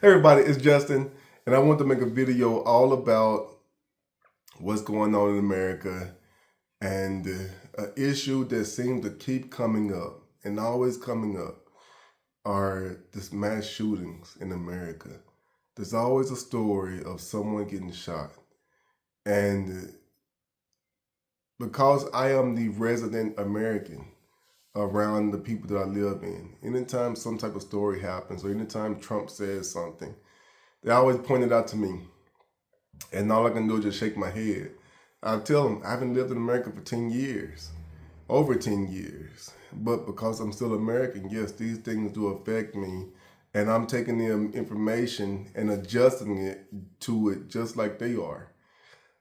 Everybody, it's Justin, and I want to make a video all about what's going on in America and an issue that seems to keep coming up and always coming up are this mass shootings in America. There's always a story of someone getting shot. And because I am the resident American around the people that I live in, anytime some type of story happens or anytime Trump says something, they always point it out to me. And all I can do is just shake my head. I tell them I haven't lived in America for 10 years, over 10 years. But because I'm still American, yes, these things do affect me. And I'm taking the information and adjusting it to it just like they are.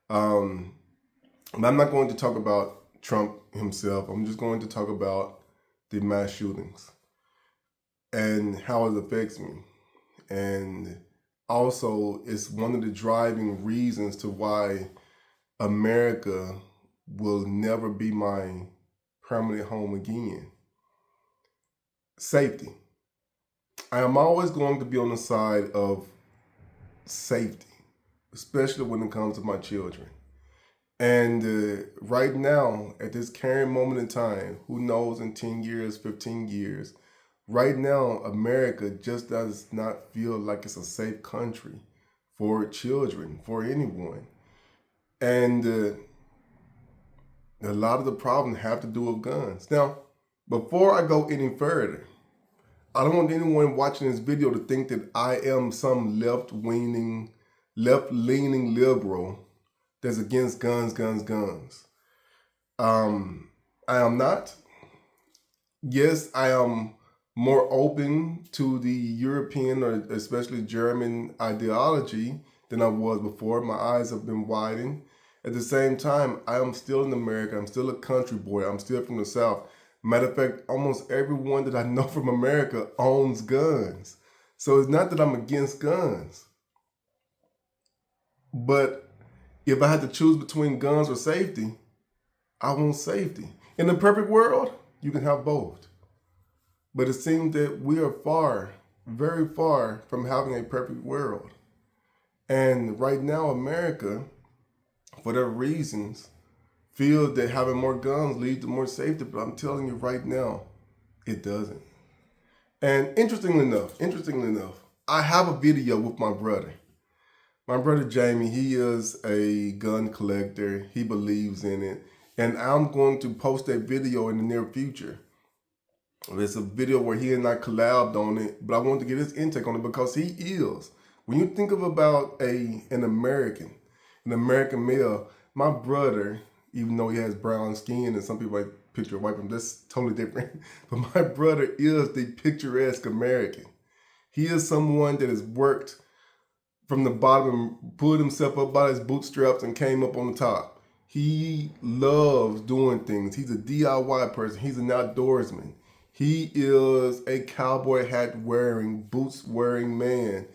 But I'm not going to talk about Trump himself. I'm just going to talk about the mass shootings and how it affects me. And also, it's one of the driving reasons to why America will never be my permanent home again. Safety. I am always going to be on the side of safety, especially when it comes to my children. And right now, at this current moment in time, who knows in 10 years, 15 years, right now, America just does not feel like it's a safe country for children, for anyone. And a lot of the problems have to do with guns. Now, before I go any further, I don't want anyone watching this video to think that I am some left-leaning liberal that's against guns. I am not. Yes, I am more open to the European or especially German ideology than I was before. My eyes have been widened. At the same time, I am still in America. I'm still a country boy. I'm still from the South. Matter of fact, almost everyone that I know from America owns guns. So it's not that I'm against guns. But if I had to choose between guns or safety, I want safety. In the perfect world, you can have both. But it seems that we are far, very far from having a perfect world. And right now, America, for their reasons, feels that having more guns leads to more safety. But I'm telling you right now, it doesn't. And interestingly enough, I have a video with my brother. My brother Jamie, he is a gun collector. He believes in it. And I'm going to post that video in the near future. It's a video where he and I collabed on it, but I wanted to get his intake on it because he is. When you think of about an American male, my brother, even though he has brown skin and some people like picture white from, that's totally different. But my brother is the picturesque American. He is someone that has worked from the bottom and pulled himself up by his bootstraps and came up on the top. He loves doing things. He's a DIY person. He's an outdoorsman. He is a cowboy hat wearing, boots wearing man.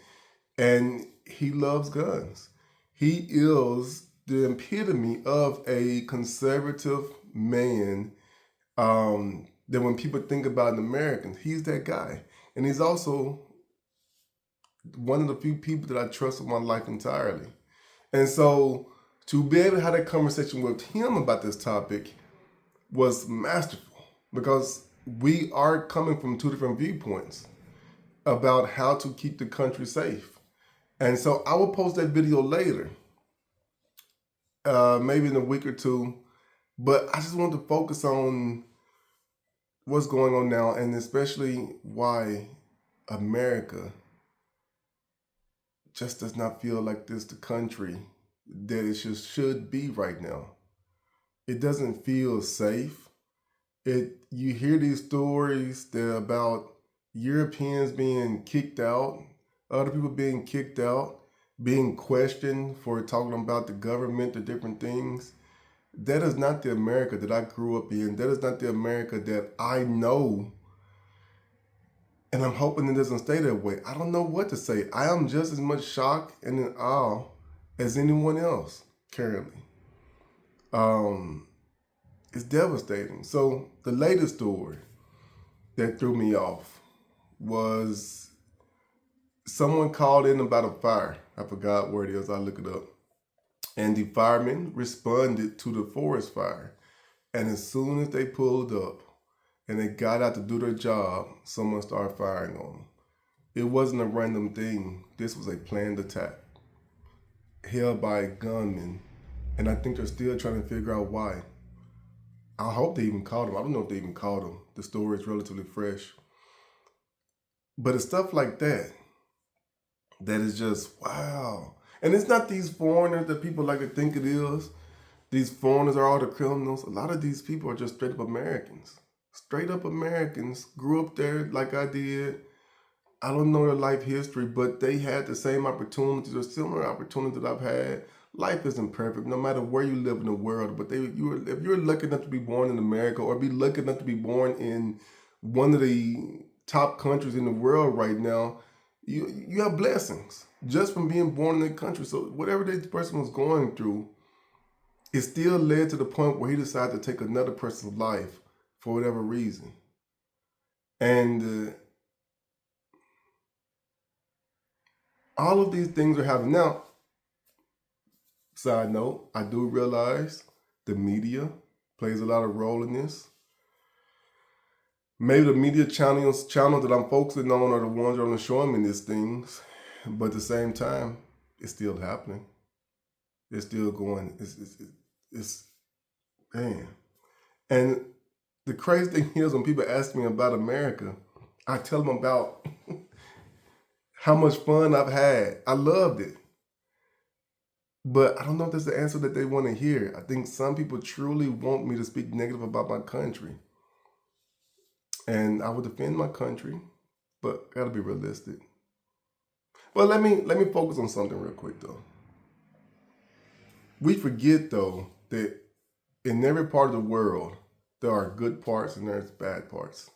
And he loves guns. He is the epitome of a conservative man that when people think about an American, he's that guy. And he's also one of the few people that I trust with my life entirely. And so to be able to have that conversation with him about this topic was masterful because we are coming from two different viewpoints about how to keep the country safe. And so I will post that video later, maybe in a week or two. But I just want to focus on what's going on now and especially why America just does not feel like this the country that it should be right now. It doesn't feel safe. You hear these stories that about Europeans being kicked out, other people being kicked out, being questioned for talking about the government, the different things. That is not the America that I grew up in. That is not the America that I know. And I'm hoping it doesn't stay that way. I don't know what to say. I am just as much shocked and in awe as anyone else currently. It's devastating. So the latest story that threw me off was someone called in about a fire. I forgot where it is. I'll look it up. And the firemen responded to the forest fire. And as soon as they pulled up and they got out to do their job, someone started firing on them. It wasn't a random thing. This was a planned attack held by gunmen. And I think they're still trying to figure out why. I hope they even caught him. I don't know if they even caught him. The story is relatively fresh. But it's stuff like that that is just, wow. And it's not these foreigners that people like to think it is. These foreigners are all the criminals. A lot of these people are just straight up Americans. Straight up Americans. Grew up there like I did. I don't know their life history, but they had the same opportunities or similar opportunities that I've had. Life isn't perfect, no matter where you live in the world. But if you're lucky enough to be born in America or be lucky enough to be born in one of the top countries in the world right now, you have blessings just from being born in that country. So whatever this person was going through, it still led to the point where he decided to take another person's life for whatever reason. And all of these things are happening. Now, side note, I do realize the media plays a lot of role in this. Maybe the media channels that I'm focusing on are the ones that are showing me these things. But at the same time, it's still happening. It's still going. It's man. And the crazy thing is when people ask me about America, I tell them about how much fun I've had. I loved it. But I don't know if that's the answer that they want to hear. I think some people truly want me to speak negative about my country. And I would defend my country, but gotta be realistic. Well, let me focus on something real quick though. We forget though that in every part of the world, there are good parts and there's bad parts.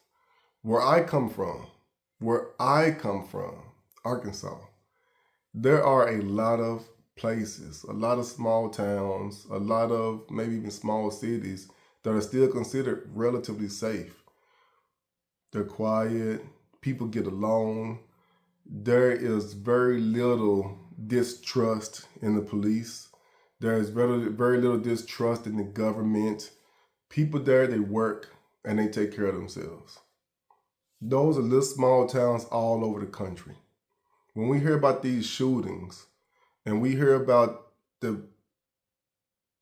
Where I come from, Arkansas, there are a lot of places, a lot of small towns, a lot of maybe even small cities that are still considered relatively safe. They're quiet, people get along. There is very little distrust in the police. There is very, very little distrust in the government. People there, they work and they take care of themselves. Those are little small towns all over the country. When we hear about these shootings and we hear about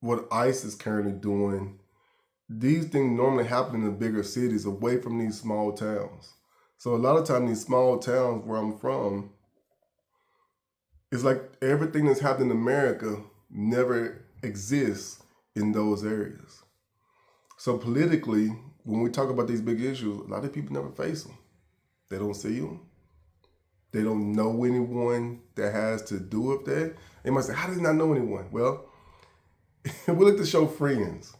what ICE is currently doing, these things normally happen in the bigger cities away from these small towns. So a lot of times these small towns where I'm from, it's like everything that's happening in America never exists in those areas. So politically, when we talk about these big issues, a lot of people never face them. They don't see them. They don't know anyone that has to do with that. They might say, how does he not know anyone? Well, we look at the show Friends.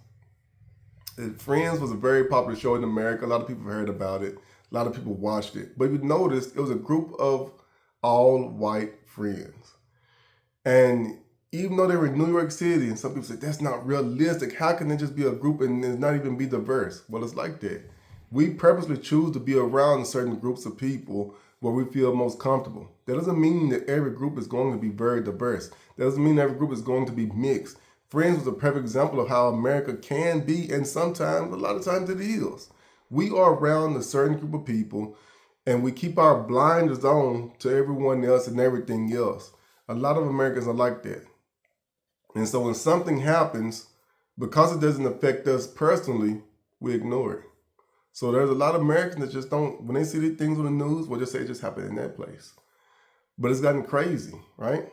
Friends was a very popular show in America. A lot of people heard about it. A lot of people watched it. But you noticed it was a group of all white friends. And even though they were in New York City, and some people say, that's not realistic. How can it just be a group and it's not even be diverse? Well, it's like that. We purposely choose to be around certain groups of people where we feel most comfortable. That doesn't mean that every group is going to be very diverse. That doesn't mean every group is going to be mixed. Friends was a perfect example of how America can be, and sometimes, a lot of times it is. We are around a certain group of people, and we keep our blinders on to everyone else and everything else. A lot of Americans are like that. And so when something happens, because it doesn't affect us personally, we ignore it. So there's a lot of Americans that just don't, when they see these things on the news, we'll just say it just happened in that place. But it's gotten crazy, right?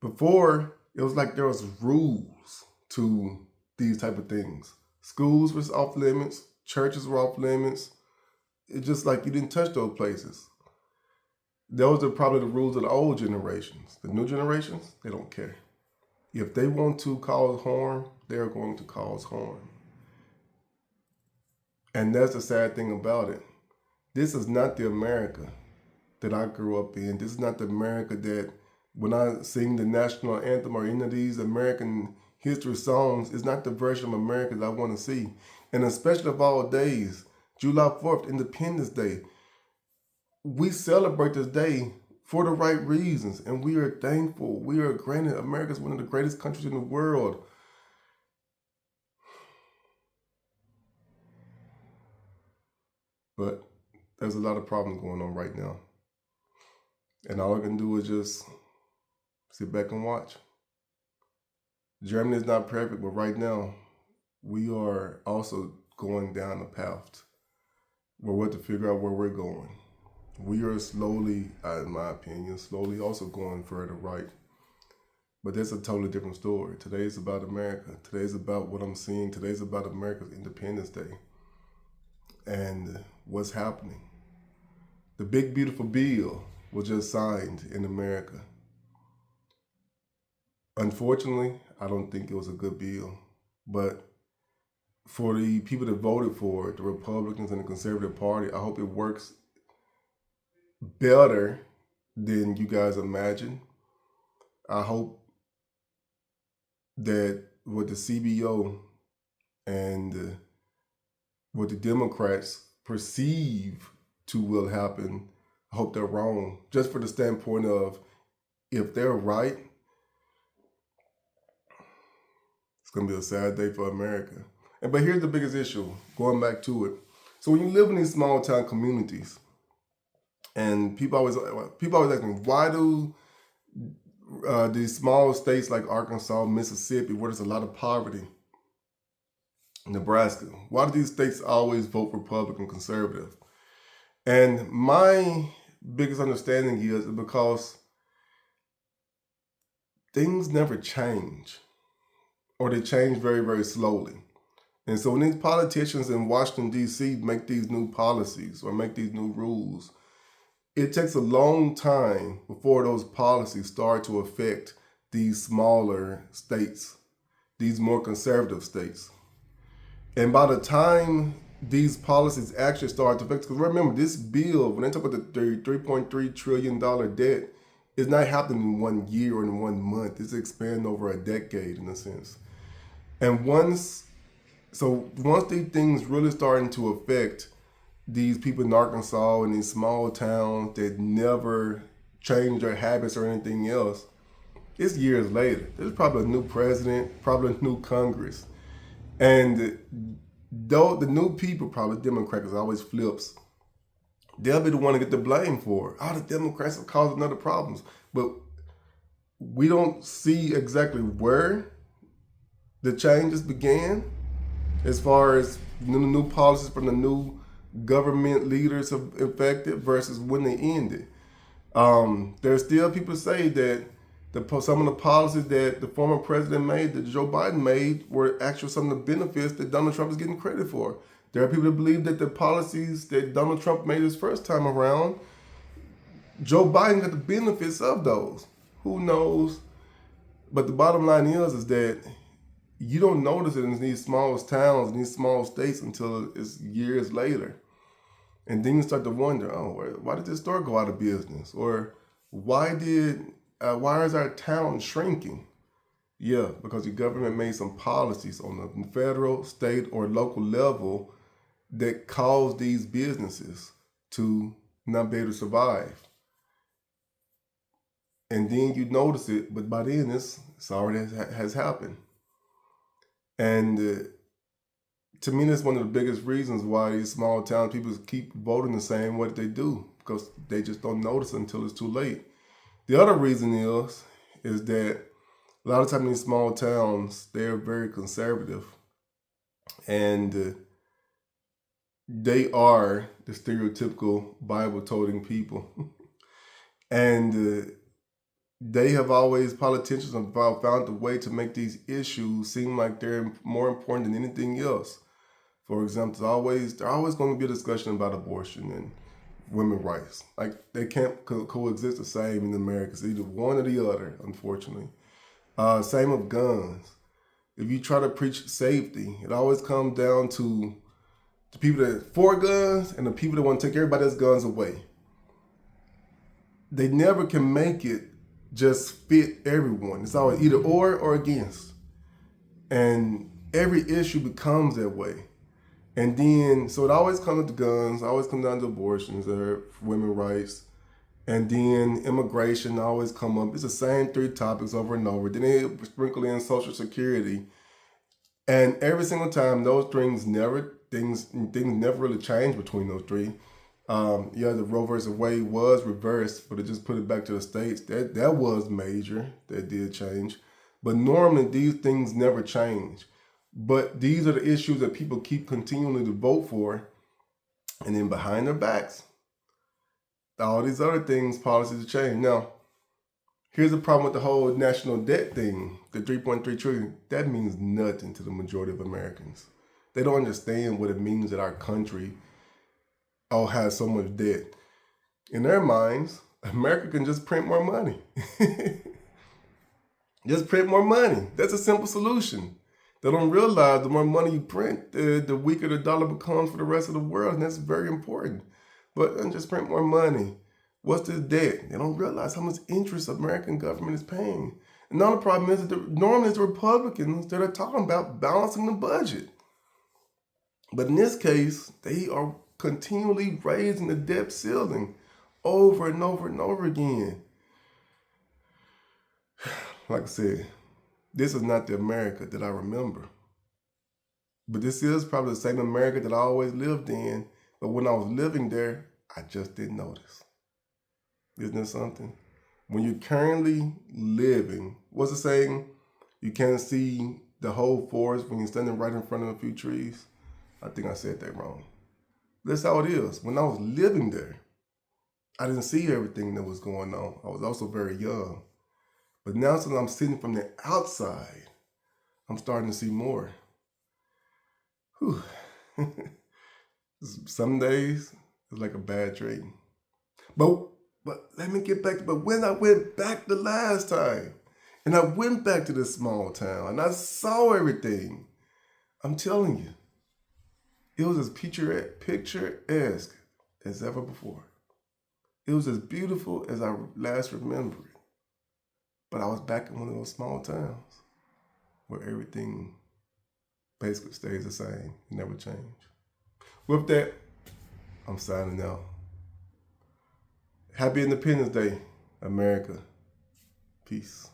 Before, it was like there was rules to these type of things. Schools were off limits. Churches were off limits. It's just like you didn't touch those places. Those are probably the rules of the old generations. The new generations, they don't care. If they want to cause harm, they're going to cause harm. And that's the sad thing about it. This is not the America that I grew up in. This is not the America that when I sing the national anthem or any of these American history songs, it's not the version of America that I want to see. And especially of all days, July 4th, Independence Day, we celebrate this day for the right reasons. And we are thankful. We are granted, America is one of the greatest countries in the world. But there's a lot of problems going on right now. And all I can do is just sit back and watch. Germany is not perfect, but right now we are also going down a path where we have to figure out where we're going. We are slowly, in my opinion, slowly also going further right. But that's a totally different story. Today is about America. Today is about what I'm seeing. Today is about America's Independence Day and what's happening. The big, beautiful bill was just signed in America. Unfortunately, I don't think it was a good bill. But for the people that voted for it, the Republicans and the Conservative Party, I hope it works better than you guys imagine. I hope that what the CBO and what the Democrats perceive to will happen, I hope they're wrong. Just for the standpoint of, if they're right, it's going to be a sad day for America. But here's the biggest issue, going back to it. So when you live in these small town communities, and people always ask me, why do these small states like Arkansas, Mississippi, where there's a lot of poverty, Nebraska, why do these states always vote Republican, conservative? And my biggest understanding is because things never change, or they change very, very slowly. And so when these politicians in Washington, D.C. make these new policies or make these new rules, it takes a long time before those policies start to affect these smaller states, these more conservative states. And by the time these policies actually start to affect, because remember, this bill, when they talk about the $3.3 trillion debt, is not happening in 1 year or in 1 month. It's expanding over a decade in a sense. And once these things really starting to affect these people in Arkansas and these small towns that never change their habits or anything else, it's years later. There's probably a new president, probably a new Congress. And though the new people, probably Democrats, always flips, they'll be the one to get the blame for it. Oh, the Democrats have caused another problems. But we don't see exactly where the changes began as far as the new policies from the new government leaders have affected versus when they ended. There's still people say that some of the policies that the former president made, that Joe Biden made, were actually some of the benefits that Donald Trump is getting credit for. There are people that believe that the policies that Donald Trump made his first time around, Joe Biden got the benefits of those. Who knows? But the bottom line is that you don't notice it in these small towns, in these small states, until it's years later. And then you start to wonder, oh, why did this store go out of business? Or why is our town shrinking? Yeah, because the government made some policies on the federal, state, or local level that caused these businesses to not be able to survive. And then you notice it, but by then it's already has happened. And to me, that's one of the biggest reasons why these small town people keep voting the same way that they do, because they just don't notice it until it's too late. The other reason is that a lot of times in these small towns, they're very conservative, and they are the stereotypical Bible-toting people. And politicians have found a way to make these issues seem like they're more important than anything else. For example, there's always going to be a discussion about abortion and women's rights. Like, they can't coexist the same in America. It's either one or the other, unfortunately. Same with guns. If you try to preach safety, it always comes down to the people that are for guns and the people that want to take everybody's guns away. They never can make it just fit everyone. It's always either or against. And every issue becomes that way. And then, so it always comes to guns, always comes down to abortions, or women's rights. And then immigration always come up. It's the same three topics over and over. Then they sprinkle in Social Security. And every single time, those things never really change between those three. The Roe versus Wade was reversed, but it just put it back to the states. That was major. That did change. But normally, these things never change. But these are the issues that people keep continuing to vote for. And then behind their backs, all these other things, policies change. Now, here's the problem with the whole national debt thing, the 3.3 trillion. That means nothing to the majority of Americans. They don't understand what it means that our country all has so much debt. In their minds, America can just print more money. Just print more money. That's a simple solution. They don't realize the more money you print, the weaker the dollar becomes for the rest of the world, and that's very important. But just print more money. What's this debt? They don't realize how much interest the American government is paying. And now the problem is that normally it's the Republicans that are talking about balancing the budget. But in this case, they are continually raising the debt ceiling over and over and over again. Like I said, this is not the America that I remember. But this is probably the same America that I always lived in. But when I was living there, I just didn't notice. Isn't that something? When you're currently living, what's the saying? You can't see the whole forest when you're standing right in front of a few trees. I think I said that wrong. That's how it is. When I was living there, I didn't see everything that was going on. I was also very young. But now since I'm sitting from the outside, I'm starting to see more. Whew. Some days, it's like a bad dream. But let me get back. But when I went back the last time, and I went back to this small town, and I saw everything, I'm telling you, it was as picturesque as ever before. It was as beautiful as I last remember it. But I was back in one of those small towns where everything basically stays the same, never change. With that, I'm signing out. Happy Independence Day, America. Peace.